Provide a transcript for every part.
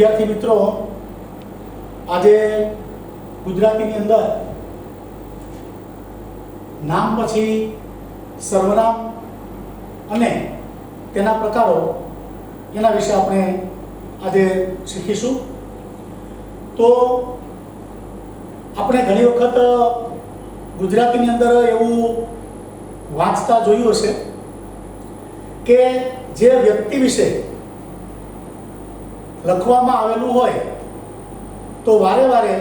વિદ્યાર્થી મિત્રો, આજે ગુજરાતીની અંદર નામ પછી સર્વનામ અને તેના પ્રકારો એના વિશે આપણે આજે શીખીશું. તો આપણે ઘણી વખત ગુજરાતીની અંદર એવું વાંચતા જોયું હશે કે જે વ્યક્તિ વિશે લખવામાં આવેલું હોય તો વારે વારે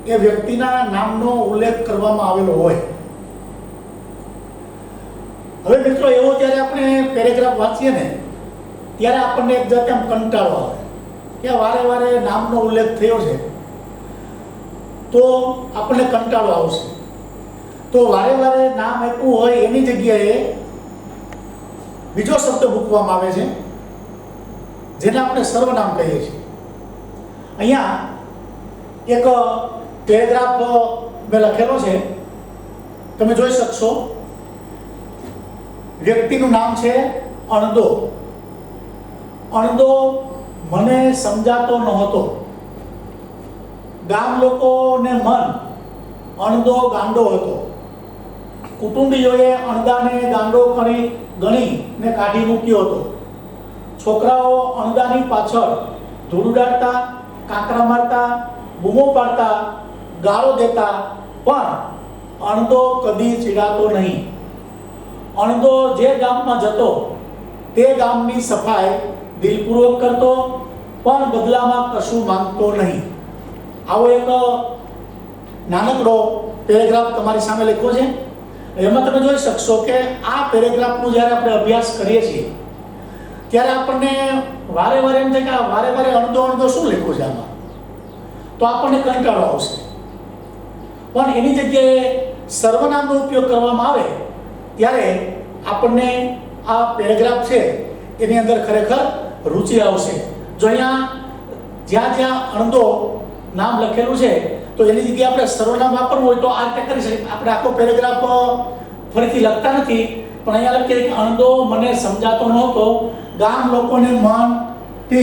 એ વ્યક્તિના નામનો ઉલ્લેખ કરવામાં આવેલો હોય. હવે મિત્રો, એવો જ્યારે આપણે પેરેગ્રાફ વાંચીએ ને ત્યારે આપણને એક જાતે આમ કંટાળો આવે કે વારે વારે નામનો ઉલ્લેખ થયો છે તો આપણને કંટાળો આવશે. તો વારે વારે નામ આપ્યું હોય એની જગ્યાએ બીજો શબ્દ મૂકવામાં આવે છે જેને આપણે સર્વનામ કહીએ છીએ. અહીંયા એક પેરેગ્રાફ મેં લખેલો છે, તમે જોઈ શકશો. વ્યક્તિનું નામ છે અણદો. અણદો મને સમજાતો નહોતો. ગામ લોકોને મન અણદો ગાંડો હતો. કુટુંબીઓએ અણદાને ગાંડો ગણીને કાઢી મૂક્યો હતો. છોકરાઓ અણદાની પાછળ ધૂળ ઉડાડતા, કાંકરા મારતા, બૂમો પાડતા, ગાળો દેતા, પણ અણદો કદી ચીડાતો નહીં. અણદો જે ગામમાં જતો તે ગામની સફાઈ દિલપૂર્વક કરતો, પણ બદલામાં કશું માંગતો નહીં. આવો એક નાનકડો પેરેગ્રાફ તમારી સામે લખ્યો છે. એમાં તમે જોઈ શકશો કે આ પેરેગ્રાફનો જ્યારે આપણે અભ્યાસ કરીએ છીએ ત્યારે આપણને વારે વારે એમ થાય કે આ વારે વારે અણદો અણદો શું લખ્યું છે આમાં, તો આપણને કંટાળો આવશે. પણ એની જગ્યાએ સર્વનામનો ઉપયોગ કરવામાં આવે ત્યારે આપણને આ પેરેગ્રાફ છે એની અંદર ખરેખર રુચિ આવશે. જો અહીંયા જ્યાં જ્યાં અણદો નામ લખેલું છે તો એની જગ્યાએ આપણે સર્વનામ વાપરવું હોય તો આ રીતે કરી શકીએ. આપણે આખો પેરેગ્રાફ ફરીથી લખતા નથી, પણ અહીંયા લખીએ કે અણદો મને સમજાતો નહોતો, ગામ લોકોને મન તે.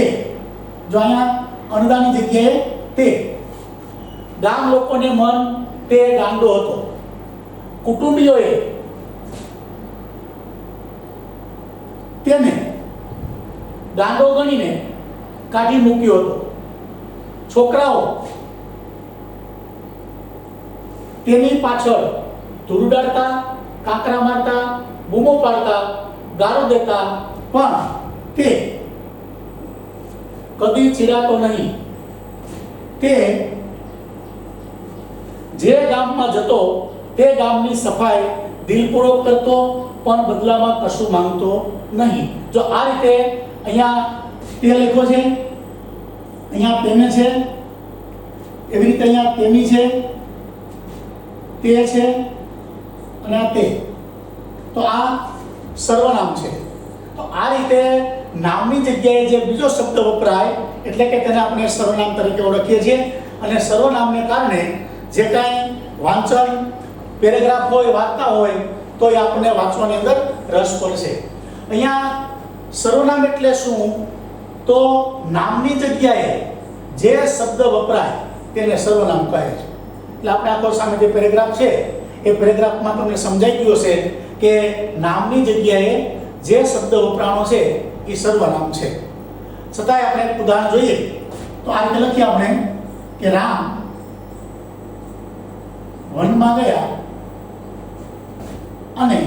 જો અહીંયા અણદાની જગ્યાએ તે. ગામ લોકોને મન તે ગાંડો હતો. કુટુંબીઓએ તેને ગાંડો ગણીને કાઢી મૂક્યો હતો. છોકરાઓ તેની પાછળ ધૂળ ઉડાડતા, કાંકરા મારતા, બૂમો પાડતા, ગાળો દેતા, પણ તે કદી ચીડાતો નહીં. તે જે ગામમાં જતો તે ગામની સફાઈ દિલપૂર્વક કરતો, પણ બદલામાં કશું માંગતો નહીં. જો આ રીતે અહીંયા તે લખ્યો છે, અહીંયા તેને છે, એવી રીતે અહીંયા તેની છે, તે છે અને આ તે. તો આ સર્વનામ છે. તો આ રીતે નામની જગ્યાએ જે બીજો શબ્દ વપરાય એટલે કે તેને આપણે સર્વનામ તરીકે ઓળખીએ છીએ. અને સર્વનામને કારણે જે કાંઈ વાંચન પેરેગ્રાફ હોય, વાર્તા હોય તો એ આપણને વાંચવાની અંદર રસ પડશે. અહીંયા સર્વનામ એટલે શું? તો નામની જગ્યાએ જે શબ્દ વપરાય તેને સર્વનામ કહે છે. એટલે આપણે આખો સામે જે પેરેગ્રાફ છે એ પેરેગ્રાફમાં તમને સમજાઈ ગયું હશે કે નામની જગ્યાએ જે શબ્દ વપરાણો છે એ સર્વનામ છે. છતાંય આપણે એક ઉદાહરણ જોઈએ તો આ રીતે લખીએ આપણે કે રામ વનમાં ગયા અને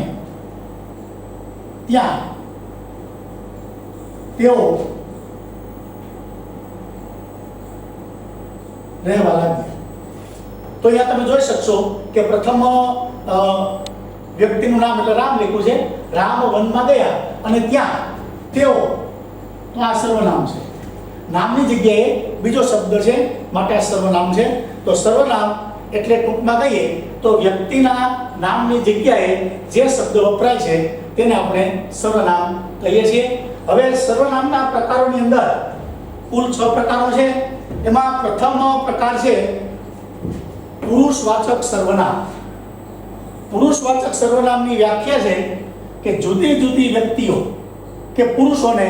ત્યાં તેઓ રહેવા લાગ્યા. તો અહીંયા તમે જોઈ શકશો કે પ્રથમ વ્યક્તિનું નામ એટલે રામ લખ્યું છે. રામ વનમાં ગયા અને ત્યાં તેઓ, તો આ સર્વનામ છે. નામની જગ્યાએ બીજો શબ્દ છે માટે આ સર્વનામ છે. તો સર્વનામ એટલે ટૂંકમાં કહીએ તો વ્યક્તિના નામની જગ્યાએ જે શબ્દ વપરાય છે તેને આપણે સર્વનામ કહીએ છીએ. હવે સર્વનામના પ્રકારોની અંદર કુલ 6 પ્રકારો છે. એમાં પ્રથમ પ્રકાર છે પુરુષવાચક સર્વનામ. પુરુષવાચક સર્વનામની વ્યાખ્યા છે કે જુદી જુદી વ્યક્તિઓ કે પુરુષોને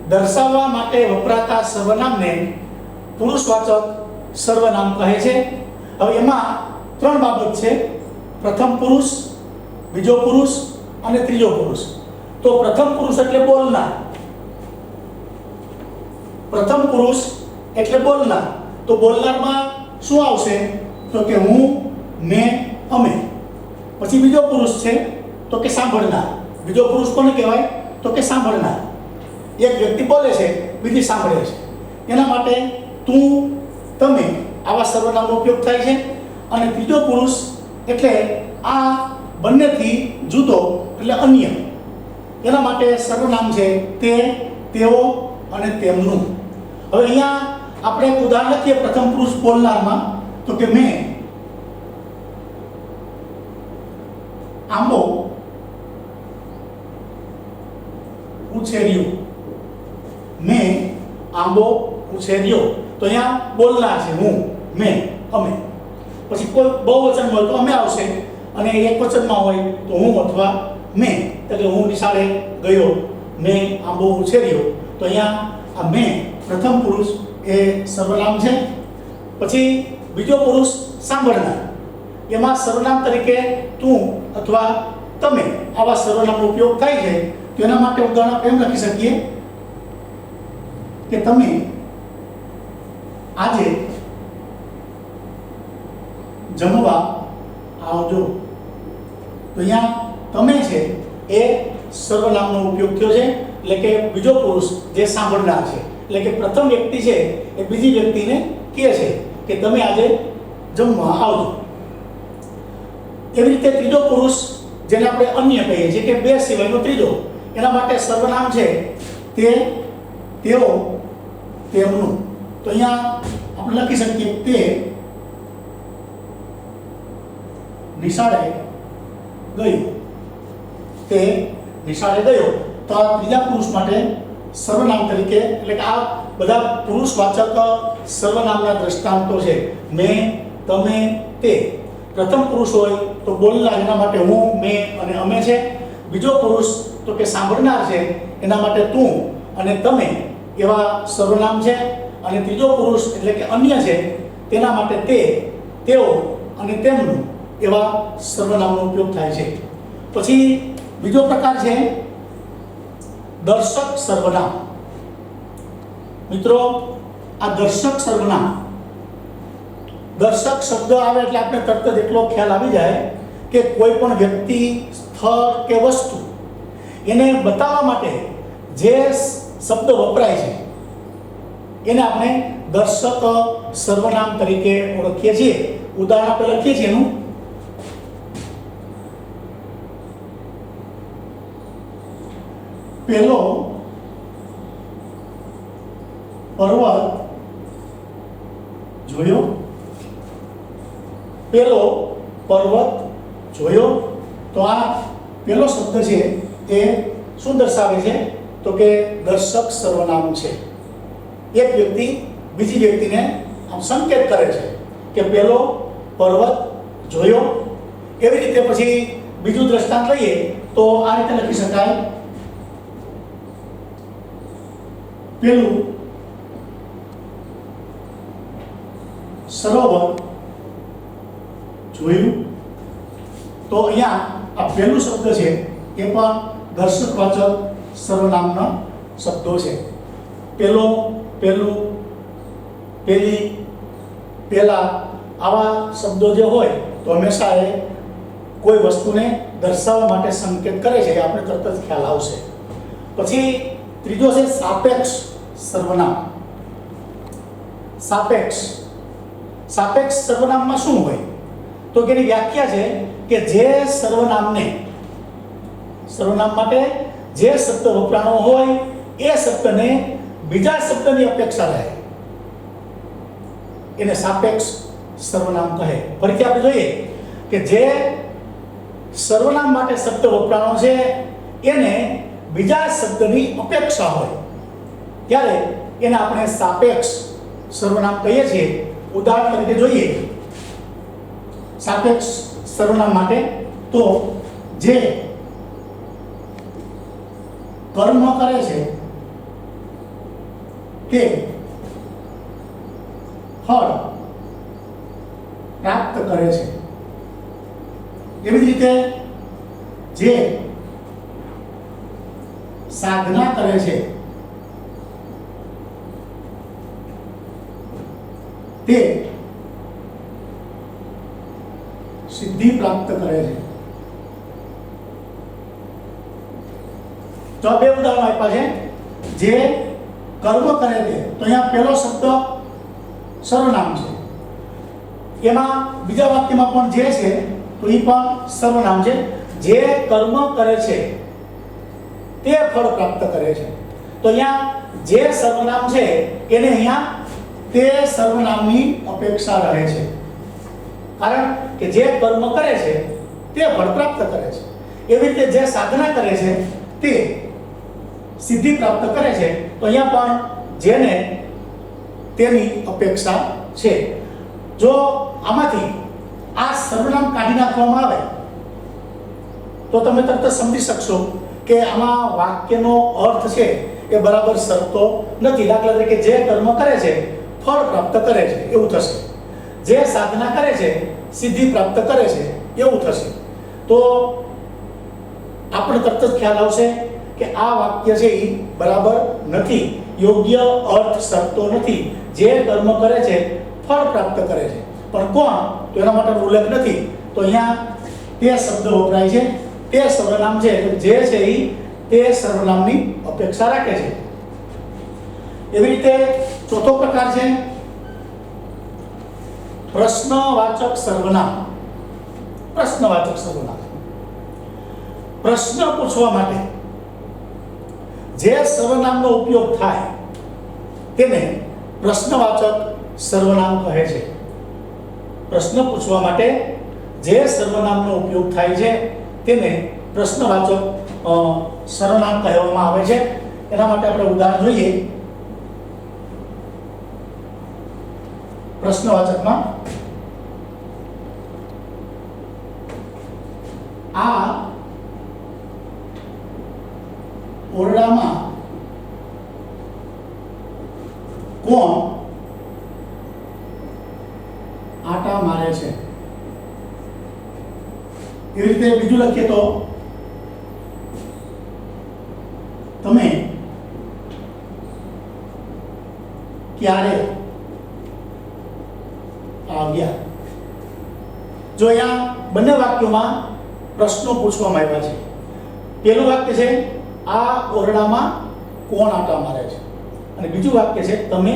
દર્શાવવા માટે વપરાતા સર્વનામને પુરુષવાચક સર્વનામ કહે છે. હવે એમાં ત્રણ બાબત છે. પ્રથમ પુરુષ, બીજો પુરુષ અને ત્રીજો પુરુષ. તો પ્રથમ પુરુષ એટલે બોલનાર. પ્રથમ પુરુષ એટલે બોલનાર. તો બોલનારમાં શું આવશે? તો કે હું, મેં, અમે. પછી બીજો પુરુષ છે તો કે સાંભળનાર. બીજો પુરુષ કોને કહેવાય? તો કે સાંભળનાર. એક વ્યક્તિ બોલે છે, બીજી સાંભળે છે. એના માટે તું, તમે આવા સર્વનામનો ઉપયોગ થાય છે. અને ત્રીજો પુરુષ એટલે આ બંનેથી જુદો એટલે અન્ય. એના માટે સર્વનામ છે તે, તેઓ અને તેમનું. હવે અહીંયા આપણે એક ઉદાહરણ લખીએ પ્રથમ પુરુષ બોલનારમાં. તો કે મેં આંબો ઉછેર્યો. મેં આંબો ઉછેર્યો. તો અહીંયા બોલનાર છે હું, મેં, અમે. પછી કોઈ બહુવચન હોય તો અમે આવશે, અને એક વચનમાં હોય તો હું અથવા મેં. એટલે હું નિશાળે ગયો, મેં આંબો ઉછેર્યો. તો અહીંયા આ મેં પ્રથમ પુરુષ એ સર્વનામ છે. પછી બીજો પુરુષ સાંભળનાર. એમાં સર્વનામ તરીકે તું અથવા તમે આવા સર્વનામનો ઉપયોગ થાય છે. તો એના માટે ઉદાહરણ આપણે એમ લખી શકીએ કે તમે આજે જમવા આવજો. તો અહીંયા તમે છે એ સર્વનામનો ઉપયોગ થયો છે. એટલે કે બીજો પુરુષ જે સાંભળનાર છે. એટલે કે પ્રથમ વ્યક્તિ છે એ બીજી વ્યક્તિને કહે છે કે તમે આજે જમવા આવજો. એવી રીતે ત્રીજો પુરુષ જેને આપણે અન્ય કહીએ છીએ કે બે સિવાયનો ત્રીજો, એના માટે સર્વનામ છે તે, તેઓ, તેમનું. તો અહીંયા આપણે લખી શકીએ તે નિશાળે ગયો. તે નિશાળે ગયો. તો આ ત્રીજા પુરુષ માટે સર્વનામ તરીકે, એટલે કે આ બધા પુરુષવાચક સર્વનામના દ્રષ્ટાંતો છે. મેં, તમે, તે. પ્રથમ પુરુષ હોય તો બોલનાર, એના માટે હું, મેં અને અમે છે. બીજો પુરુષ તો કે સાંભળનાર છે, એના માટે તું અને તમે એવા સર્વનામ છે. અને ત્રીજો પુરુષ એટલે કે અન્ય છે, તેના માટે તે, તેઓ અને તેમનું એવા સર્વનામનો ઉપયોગ થાય છે. પછી બીજો પ્રકાર છે દર્શક સર્વનામ. મિત્રો, આ દર્શક સર્વનામ, દર્શક શબ્દ આવે એટલે આપણે તરત જ એટલો ખ્યાલ આવી જાય કે કોઈ પણ વ્યક્તિ, સ્થળ કે વસ્તુ એને બતાવવા માટે જે શબ્દ વપરાય છે એને આપણે દર્શક સર્વનામ તરીકે ઓળખીએ છીએ. ઉદાહરણ આપણે લખીએ છીએ એનું. પેલો પર્વત જોયો. પેલો પર્વત જોયો. તો આ પેલો શબ્દ છે એ શું દર્શાવે છે? તો કે દર્શક સર્વનામ છે. એક વ્યક્તિ બીજી વ્યક્તિને આમ સંકેત કરે છે કે પેલો પર્વત જોયો. એવી રીતે પછી બીજું દ્રષ્ટાંત લઈએ તો આ રીતે લખી શકાય, પેલું સરોવર જોયું. તો અહીંયા આ પહેલું શબ્દ છે એ પણ દર્શકવાચક સર્વનામના શબ્દો છે. પેલો, પેલું, પેલી, પેલા આવા શબ્દો જે હોય તો હંમેશા એ કોઈ વસ્તુને દર્શાવવા માટે સંકેત કરે છે, આપણે તરત જ ખ્યાલ આવશે. પછી ત્રીજો છે સાપેક્ષ સર્વનામ. સાપેક્ષ, સાપેક્ષ સર્વનામમાં શું હોય? તો કે એની વ્યાખ્યા છે કે જે સર્વનામને, સર્વનામ માટે જે શબ્દ વપરાણો હોય એ શબ્દને બીજા શબ્દની અપેક્ષા રહે એને સાપેક્ષ સર્વનામ કહે. ફરીથી આપણે જોઈએ કે જે સર્વનામ માટે શબ્દ વપરાણો છે એને બીજા શબ્દની અપેક્ષા હોય ત્યારે એને આપણે સાપેક્ષ સર્વનામ કહીએ છીએ. ઉદાહરણ તરીકે જોઈએ સાપેક્ષ સર્વનામ માટે તો જે કર્મ કરે છે તે ફળ પ્રાપ્ત કરે છે. એવી જ રીતે જે સાધના કરે છે તે સિદ્ધિ પ્રાપ્ત કરે છે. તો બે ઉદાહરણો આપ્યા છે. જે કર્મ કરે છે, તો અહીંયા પહેલો શબ્દ સર્વનામ છે. એમાં બીજા વાક્યમાં પણ જે છે તો એ પણ સર્વનામ છે. જે કર્મ કરે છે તે ફળ પ્રાપ્ત કરે છે. તો અહીંયા જે સર્વનામ છે એને અહીંયા તે સર્વનામની અપેક્ષા રહે છે. કારણ કે જે કર્મ કરે છે તે ફળ પ્રાપ્ત કરે છે. એવી રીતે જે સાધના કરે છે તે સિદ્ધિ પ્રાપ્ત કરે છે. તો અહીંયા પણ જેને તેની અપેક્ષા છે. જો આમાંથી આ સર્વનામ કાઢી નાખવામાં આવે તો તમે તરત સમજી શકશો કે આમાં વાક્યનો અર્થ છે એ બરાબર સરતો નથી. દાખલા તરીકે જે કર્મ કરે છે ફળ પ્રાપ્ત કરે છે એવું થશે. જે સાધના કરે છે સિદ્ધિ પ્રાપ્ત કરે છે એવું થશે. તો આપણે તરત જ ખ્યાલ આવશે કે આ વાક્ય છે એ બરાબર નથી, યોગ્ય અર્થ સરતો નથી. જે કર્મ કરે છે ફળ પ્રાપ્ત કરે છે, પણ કોણ તો એના માટેનો ઉલ્લેખ નથી. તો અહીંયા તે શબ્દ વપરાય છે. તે સર્વનામ છે, જે છે એ તે સર્વનામની અપેક્ષા રાખે છે. એવી રીતે ચોથો પ્રકાર છે પ્રશ્નવાચક સર્વનામ. પ્રશ્નવાચક સર્વનામ પ્રશ્ન પૂછવા માટે જે સર્વનામનો ઉપયોગ થાય તેને પ્રશ્નવાચક સર્વનામ કહે છે. પ્રશ્ન પૂછવા માટે જે સર્વનામનો ઉપયોગ થાય છે તેને પ્રશ્નવાચક સર્વનામ કહેવામાં આવે છે. એના માટે આપણે ઉદાહરણ જોઈએ. પ્રશ્નવાચકમાં આ ઓરડામાં કોણ આટા મારે છે? એવી રીતે બીજું લખીએ તો તમે ક્યારે આવ્યા? જો અહીંયા બંને વાક્યોમાં પ્રશ્નો પૂછવામાં આવ્યા છે. પહેલું વાક્ય છે આ ઓરડામાં કોણ આટા મારે છે, અને બીજું વાક્ય છે તમે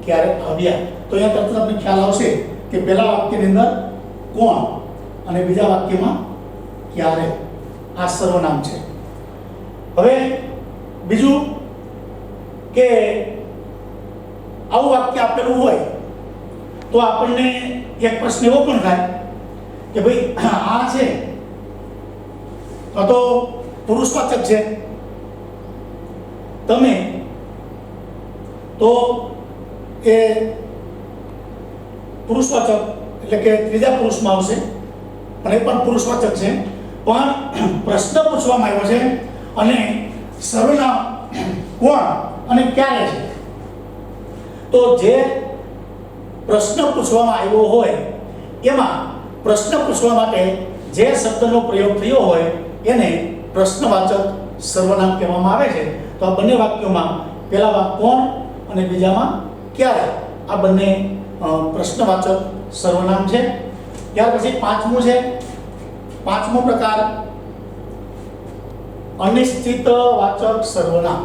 ક્યારે આવ્યા. તો અહીંયા તરત તમને ખ્યાલ આવશે કે પહેલા વાક્યની અંદર કોણ અને બીજા વાક્યમાં ક્યારે. આ સર્વનામ છે. હવે બીજું કે આવું વાક્ય આપેલું હોય તો આપણને એક પ્રશ્ન એવો પણ થાય કે ભાઈ આ છે તો પુરુષવાચક છે, તમે તો એ પુરુષવાચક એટલે કે ત્રીજા પુરુષમાં આવશે અને એ પણ પુરુષવાચક છે. પણ પ્રશ્ન પૂછવામાં આવ્યો છે અને સર્વનામ કોણ અને ક્યારે છે. તો જે પ્રશ્ન પૂછવામાં આવ્યો હોય એમાં પ્રશ્ન પૂછવા માટે જે શબ્દનો પ્રયોગ થયો હોય એને પ્રશ્નવાચક સર્વનામ કહેવામાં આવે છે. તો આ બંને વાક્યોમાં પહેલામાં કોણ અને બીજામાં ક્યારે, આ બંને પ્રશ્નવાચક સર્વનામ છે. ત્યાર પછી પાંચમું છે, પાંચમો પ્રકાર અનિશ્ચિતવાચક સર્વનામ.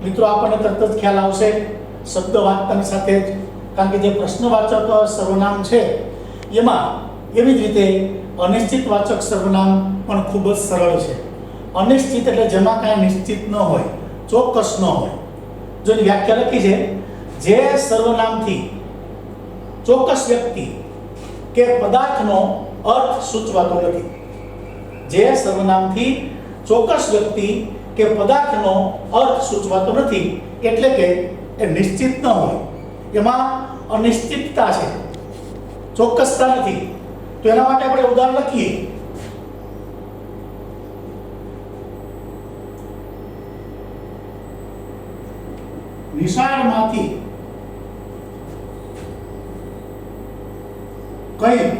મિત્રો આપણને તરત જ ખ્યાલ આવશે શબ્દ વાંચતાની સાથે જ, કારણ કે જે પ્રશ્નવાચક સર્વનામ છે એમાં એવી જ રીતે અનિશ્ચિતવાચક સર્વનામ પણ ખૂબ જ સરળ છે. અનિશ્ચિત એટલે જેમાં કાંઈ નિશ્ચિત ન હોય, ચોક્કસ ન હોય. જો એની વ્યાખ્યા લખી છે જે સર્વનામથી ચોક્કસ વ્યક્તિ કે પદાર્થનો અર્થ સૂચવાતો નથી. જે સર્વનામથી ચોક્કસ વ્યક્તિ કે પદાર્થનો અર્થ સૂચવાતો નથી એટલે કે એ નિશ્ચિત ન હોય, એમાં અનિશ્ચિતતા છે, ચોક્કસતા નથી. તો એના માટે આપણે ઉદાહરણ લખીએ. નિશાળમાંથી કંઈક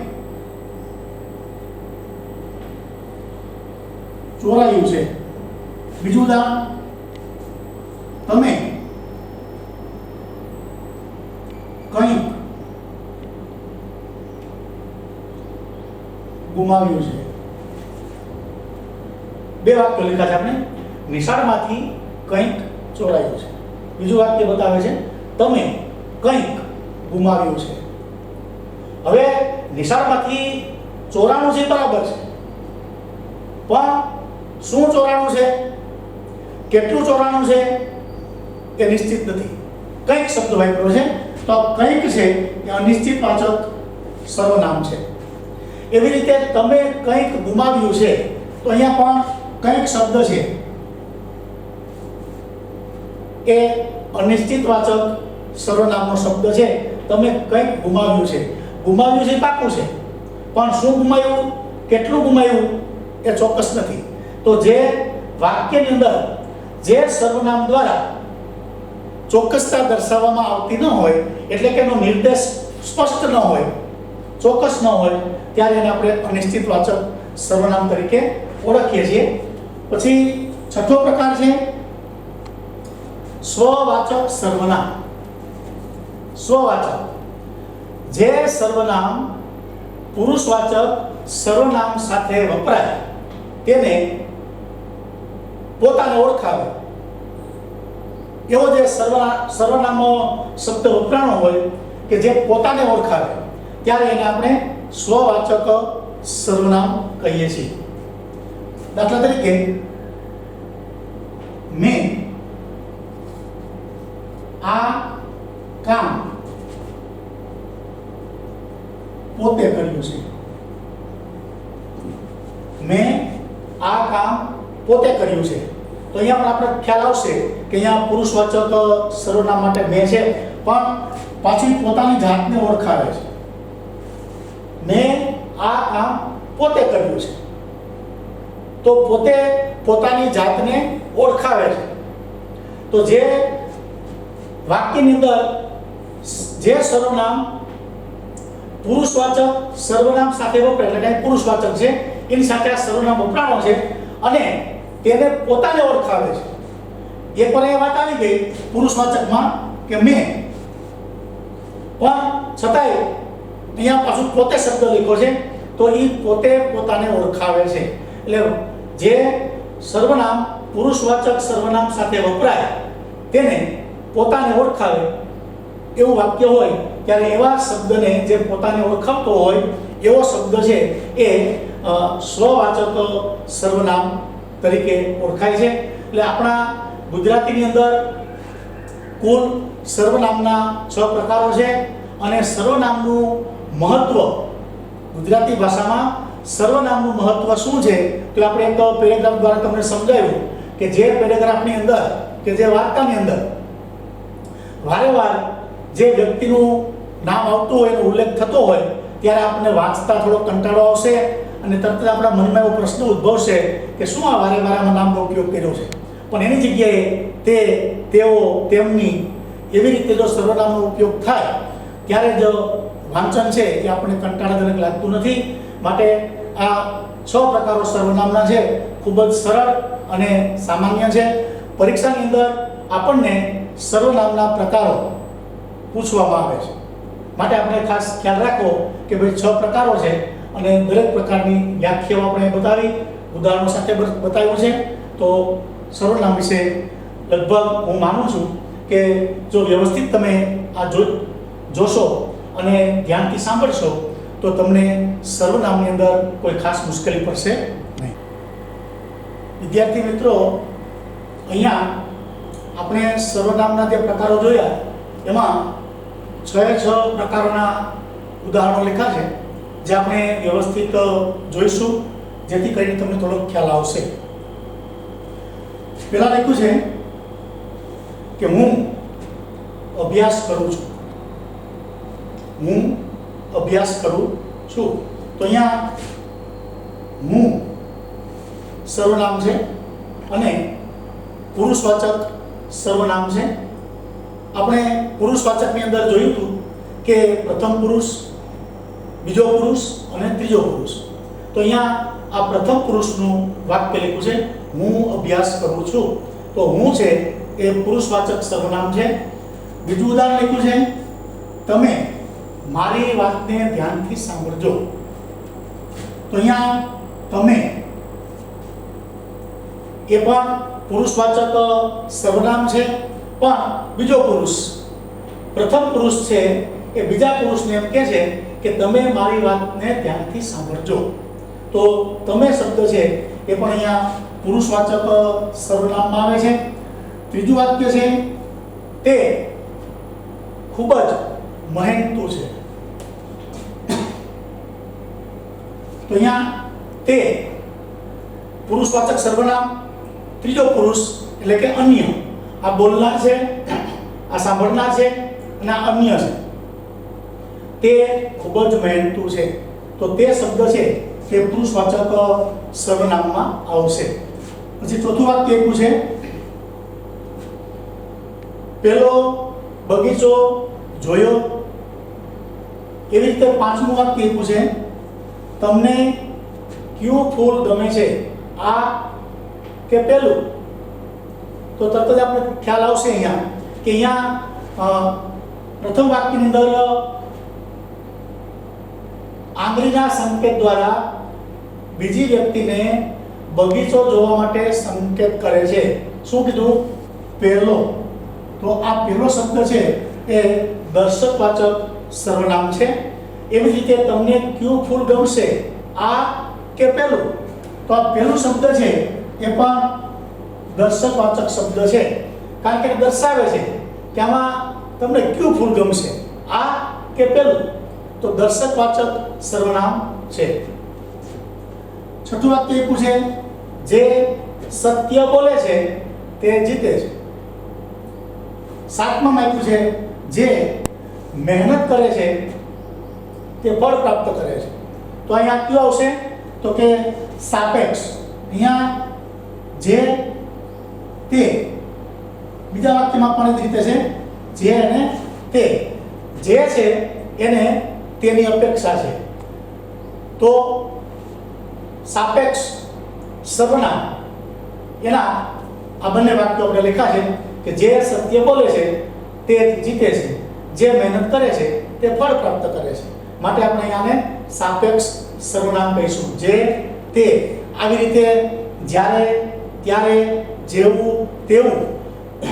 ચોરાયું છે. બીજું ઉદાહરણ, તમે કંઈક ગુમાવ્યું છે. બે વાક્યો લખ્યા છે આપણે. નિશાળમાંથી કંઈક ચોરાયું છે. બીજું વાક્ય બતાવે છે તમે કંઈક ગુમાવ્યું છે. હવે નિશાળમાંથી ચોરાણું છે બરાબર છે, પણ શું ચોરાણું છે, કેટલું ચોરાણું છે એ નિશ્ચિત નથી. કંઈક શબ્દ વાપર્યો છે, તો કંઈક છે એ અનિશ્ચિતવાચક સર્વનામ છે. એવી રીતે તમે કંઈક ગુમાવ્યું છે, તો અહીંયા પણ કંઈક શબ્દ છે એ અનિશ્ચિતવાચક સર્વનામનો શબ્દ છે. તમે કંઈક ગુમાવ્યું છે. ગુમાવ્યું છે પાકું છે, પણ શું ગુમાવ્યું, કેટલું ગુમાવ્યું એ ચોક્કસ નથી. તો જે વાક્યની અંદર જે સર્વનામ દ્વારા ચોક્કસતા દર્શાવવામાં આવતી ન હોય, એટલે કે એનો નિર્દેશ સ્પષ્ટ ન હોય, ચોક્કસ ન હોય, ત્યારે એને આપણે અનિશ્ચિતવાચક સર્વનામ તરીકે ઓળખીએ છીએ. પછી છઠ્ઠો પ્રકાર છે સ્વવાચક સર્વનામ. સ્વવાચક, જે સર્વનામ પુરુષવાચક સર્વનામ સાથે વપરાય તેને પોતાને ઓળખાવે એવો જે સર્વનામનો શબ્દ વપરાણો હોય કે જે પોતાને ઓળખાવે, ત્યારે એને આપણે સ્વવાચક સર્વનામ કહીએ છીએ. દાખલા તરીકે, મેં આ કામ પોતે કર્યું છે. મેં આ કામ પોતે કર્યું છે. તો અહીંયા પણ આપણે ખ્યાલ આવશે કે અહીંયા પુરુષવાચક સર્વનામ માટે મેં છે, પણ પાછી પોતાની જાતને ઓળખાવે છે. મેં આ કામ પોતે કર્યું છે. તો પોતે પોતાની જાતને ઓળખાવે છે. તો જે વાક્યની અંદર જે સર્વનામ પુરુષવાચક સર્વનામ સાથે વપરાય, એટલે કે પુરુષવાચક છે એની સાથે આ સર્વનામ વપરાણો છે અને તેને પોતાને ઓળખાવે છે. એ પણ એ વાત આવી ગઈ પુરુષવાચકમાં કે મેં, પણ છતાંય અહીંયા પાછું પોતે શબ્દ લખ્યો છે, તો એ પોતે પોતાને ઓળખાવે છે. એટલે જે સર્વનામ પુરુષવાચક સર્વનામ સાથે વપરાય તેને પોતાને ઓળખાવે એવું વાક્ય હોય, ત્યારે એવા શબ્દને જે પોતાને ઓળખાવતો હોય એવો શબ્દ છે એ સ્વવાચક સર્વનામ તરીકે ઓળખાય છે. એટલે આપણા ગુજરાતીની અંદર કુલ સર્વનામના 6 પ્રકારો છે અને સર્વનામનું મહત્વ, ગુજરાતી ભાષામાં સર્વનામનું મહત્વ શું છે તો આપણે એક પેરેગ્રાફ દ્વારા તમને સમજાવ્યું કે જે પેરેગ્રાફની અંદર કે જે વાર્તાની અંદર વારેવાર જે વ્યક્તિનું નામ આવતું હોય એનો ઉલ્લેખ થતો હોય, ત્યારે આપણને વાંચતા થોડો કંટાળો આવશે અને તરત જ આપણા મનમાં એવો પ્રશ્ન ઉદ્ભવશે કે શું આ વારે આમાં નામનો ઉપયોગ કર્યો છે. પણ એની જગ્યાએ તે, તેઓ, તેમની એવી રીતે જો સર્વનામનો ઉપયોગ થાય ત્યારે જ વાંચન છે એ આપણને કંટાળાજનક લાગતું નથી. માટે આ 6 પ્રકારો સર્વનામના છે, ખૂબ જ સરળ અને સામાન્ય છે. પરીક્ષાની અંદર આપણને સર્વનામના પ્રકારો પૂછવામાં આવે છે, માટે આપણે ખાસ ખ્યાલ રાખો કે ભાઈ 6 પ્રકારો છે અને દરેક પ્રકારની વ્યાખ્યાઓ આપણે બતાવી, ઉદાહરણો સાથે બતાવ્યું છે. તો સર્વનામ વિશે લગભગ હું માનું છું કે જો વ્યવસ્થિત તમે આ જોશો અને ધ્યાનથી સાંભળશો તો તમને સર્વનામની અંદર કોઈ ખાસ મુશ્કેલી પડશે નહીં. વિદ્યાર્થી મિત્રો, અહીંયા આપણે સર્વનામના જે પ્રકારો જોયા એમાં 6 પ્રકારોના ઉદાહરણો લખ્યા છે, જે આપણે વ્યવસ્થિત જોઈશું જેથી કરીને તમને થોડો ખ્યાલ આવશે. પહેલા લખ્યું છે કે હું અભ્યાસ કરું છું. હું અભ્યાસ કરું છું. તો અહીંયા હું સર્વનામ છે અને પુરુષવાચક સર્વનામ છે આપણે પુરુષવાચકની અંદર જોયું હતું કે પ્રથમ પુરુષ, બીજો પુરુષ અને ત્રીજો પુરુષ. તો અહીંયા આ પ્રથમ પુરુષનું વાક્ય લખ્યું છે, હું અભ્યાસ કરું છું. તો હું છે એ પુરુષવાચક સર્વનામ છે. બીજું ઉદાહરણ લખ્યું છે, તમે મારી વાતને ધ્યાનથી સાંભળજો. તો અહીંયા તમે એ પણ પુરુષવાચક સર્વનામ છે, પણ બીજો પુરુષ, પ્રથમ પુરુષ છે એ બીજા પુરુષને એમ કહે છે કે તમે મારી વાતને ધ્યાનથી સાંભળજો. તો તમે શબ્દ છે એ પણ અહીંયા પુરુષવાચક સર્વનામમાં આવે છે. ત્રીજું વાક્ય છે, તે ખૂબ જ મહેનતુ છે. તો અહીંયા તે પુરુષવાચક સર્વનામ, ત્રીજો પુરુષ એટલે કે અન્ય. આ બોલનાર છે, આ સાંભળનાર છે અને આ અન્ય છે. તે ખૂબ જ મહેનતુ છે. તો તે શબ્દ છે તે પુરુષવાચક સર્વનામમાં આવશે. પછી ચોથું વાક્ય એવું છે, પેલો બગીચો જોયો. એવી રીતે પાંચમું વાક્ય એવું છે, તમને કયું ફૂલ ગમે છે, આ કે પેલું. તો તરત જ આપણે ખ્યાલ આવશે અહીંયા કે અહીંયા પ્રથમ વાક્યની અંદર આંગળીના સંકેત દ્વારા બીજી વ્યક્તિને બગીચો જોવા માટે સંકેત કરે છે. શું કીધું? પહેલો. તો આ પહેલો શબ્દ છે એ દર્શકવાચક સર્વનામ છે. એવી રીતે તમને કયું ફૂલ ગમશે, આ કે પેલું. તો આ પહેલું શબ્દ છે એ પણ દર્શકવાચક શબ્દ છે, કારણ કે દર્શાવે છે કે આમાં તમને કયું ફૂલ ગમશે, આ કે પેલું. તો દર્શકવાચક સર્વનામ છે. છઠ્ઠું વાક્ય એ પૂછે, જે સત્ય બોલે છે તે જીતે છે. સાતમામાં આપ્યું છે, જે મહેનત કરે છે તે ફળ પ્રાપ્ત કરે છે. તો અહીંયા કયું આવશે? તો કે સાપેક્ષ. અહીંયા જે તે, બીજા વાક્યમાં પણ એ રીતે છે, જે અને તે. જે છે એને તેની અપેક્ષા છે. તો સાપેક્ષ સર્વનામ એના આ બંને વાક્યો આપણે લખ્યા છે કે જે સત્ય બોલે છે તે જીતે છે, જે મહેનત કરે છે તે ફળ પ્રાપ્ત કરે છે. માટે આપણે આને સાપેક્ષ સર્વનામ કહીશું. જે તે, આવી રીતે જ્યારે, ત્યારે, જેવું, તેવું,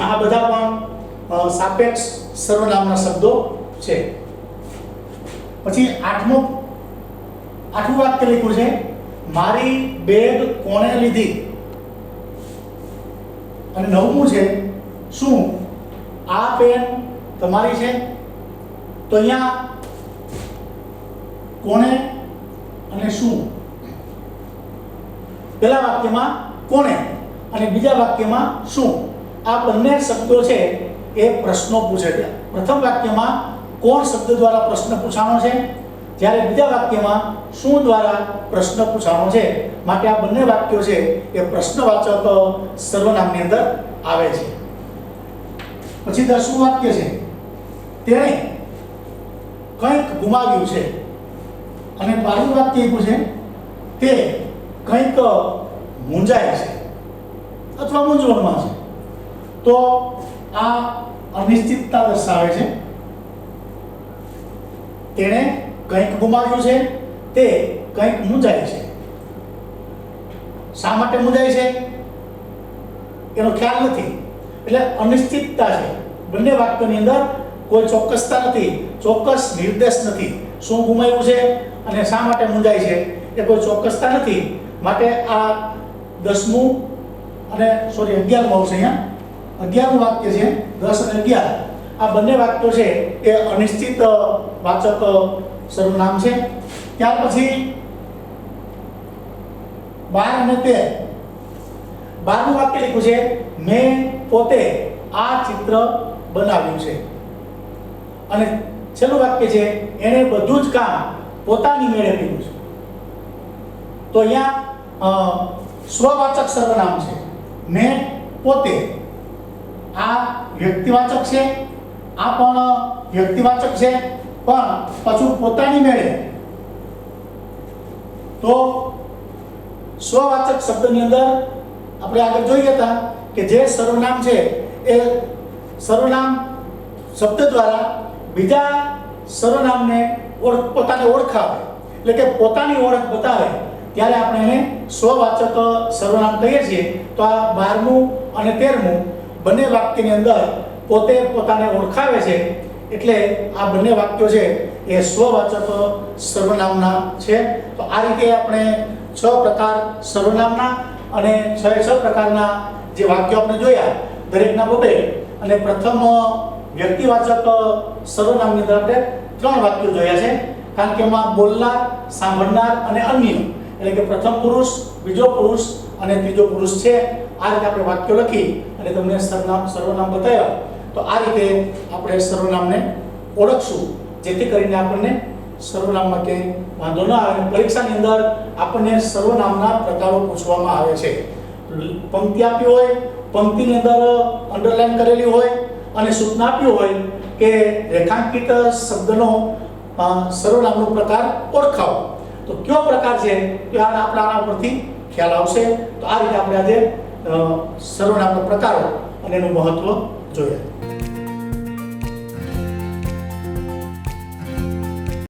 આ બધા પણ સાપેક્ષ સર્વનામના શબ્દો છે. પછી આઠમું વાક્ય લખ્યું છે, મારી બેગ કોણે લીધી. અને નવમું છે, શું આ પેન તમારી છે. તો અહીંયા કોણે અને શું, પહેલા વાક્યમાં કોણે અને બીજા વાક્યમાં શું, આ બંને શબ્દો છે એ પ્રશ્નો પૂછે છે. પ્રથમ વાક્યમાં કોણ શબ્દ દ્વારા પ્રશ્ન પૂછાણો છે, જ્યારે બીજા વાક્યમાં શું દ્વારા પ્રશ્ન પૂછાણો છે. માટે આ બંને વાક્યો છે એ પ્રશ્નવાચક સર્વનામની અંદર આવે છે. પછી 10મું વાક્ય છે, તેણે કંઈક ગુમાવ્યું છે. અને 12મું વાક્ય એવું છે, તે કંઈક મૂંઝાય છે અથવા મૂંઝવણમાં છે. તો આ અનિશ્ચિતતા દર્શાવે છે. તેણે કંઈક ગુમાવ્યું છે, તે કંઈક મૂંઝાય છે. શા માટે મૂંઝાય છે એનો ખ્યાલ નથી, એટલે અનિશ્ચિતતા છે. બંને વાક્યોની અંદર કોઈ ચોક્કસતા નથી, ચોક્કસ નિર્દેશ નથી. શું ગુમાવ્યું છે અને શા માટે મૂંઝાય છે એ કોઈ ચોક્કસતા નથી. માટે આ 10મું અને 11મું આવશે. અહીંયા 11મું વાક્ય છે, 10 અને 11, આ બંને વાક્યો છે એ અનિશ્ચિત વાચક સર્વનામ છે. ત્યાર પછી 12 અને 13, 12મું વાક્ય લખ્યું છે, મેં પોતે આ ચિત્ર બનાવ્યું છે. અને છેલ્લું વાક્ય છે, એણે બધું જ કામ પોતાની મેળે કર્યું છે. તો અહીંયા સ્વવાચક સર્વનામ છે. મેં પોતે, આ વ્યક્તિવાચક છે આ પણ વ્યક્તિવાચક છે, પણ પાછું પોતાની મેળે. તો સ્વવાચક શબ્દની અંદર આપણે આગળ જોઈએ હતા કે જે સર્વનામ છે એ સર્વનામ શબ્દ દ્વારા બીજા સર્વનામને પોતાને ઓળખાવે, એટલે કે પોતાની ઓળખ બતાવે, ત્યારે આપણે એને સ્વવાચક સર્વનામ કહીએ છીએ. તો આ 12મું અને 13મું બંને વાક્યની અંદર પોતે પોતાને ઓળખાવે છે, એટલે આ બંને વાક્યો છે એ સ્વવાચક સર્વનામના છે. તો આ રીતે આપણે 6 પ્રકાર સર્વનામના અને 6 પ્રકારના જે વાક્યો આપણે જોયા દરેકના બબે, અને પ્રથમ વ્યક્તિવાચક સર્વનામની અંદર આપણે 3 વાક્યો જોયા છે, કારણ કે એમાં બોલનાર, સાંભળનાર અને અન્ય, એટલે કે પ્રથમ પુરુષ, બીજો પુરુષ અને ત્રીજો પુરુષ છે. આ રીતે આપણે વાક્યો લખી અને તમને સર્વનામ બતાવ્યા. તો આ રીતે આપણે સર્વનામને ઓળખશું, જેથી કરીને આપણને સર્વનામમાં કે વાંધો ના આવે. પરીક્ષાની અંદર આપણને સર્વનામના પ્રકારો પૂછવામાં આવે છે. પંક્તિ આપી હોય, પંક્તિની અંદર અંડરલાઈન કરેલી હોય અને સૂચના આપ્યું હોય કે રેખાંકિત શબ્દનો સર્વનામનો પ્રકાર ઓળખાવો. તો કયો પ્રકાર છે તો આપણે આના પરથી ખ્યાલ આવશે. તો આ રીતે આપણે આજે સર્વનામના પ્રકારો અને એનું મહત્વ જોયા.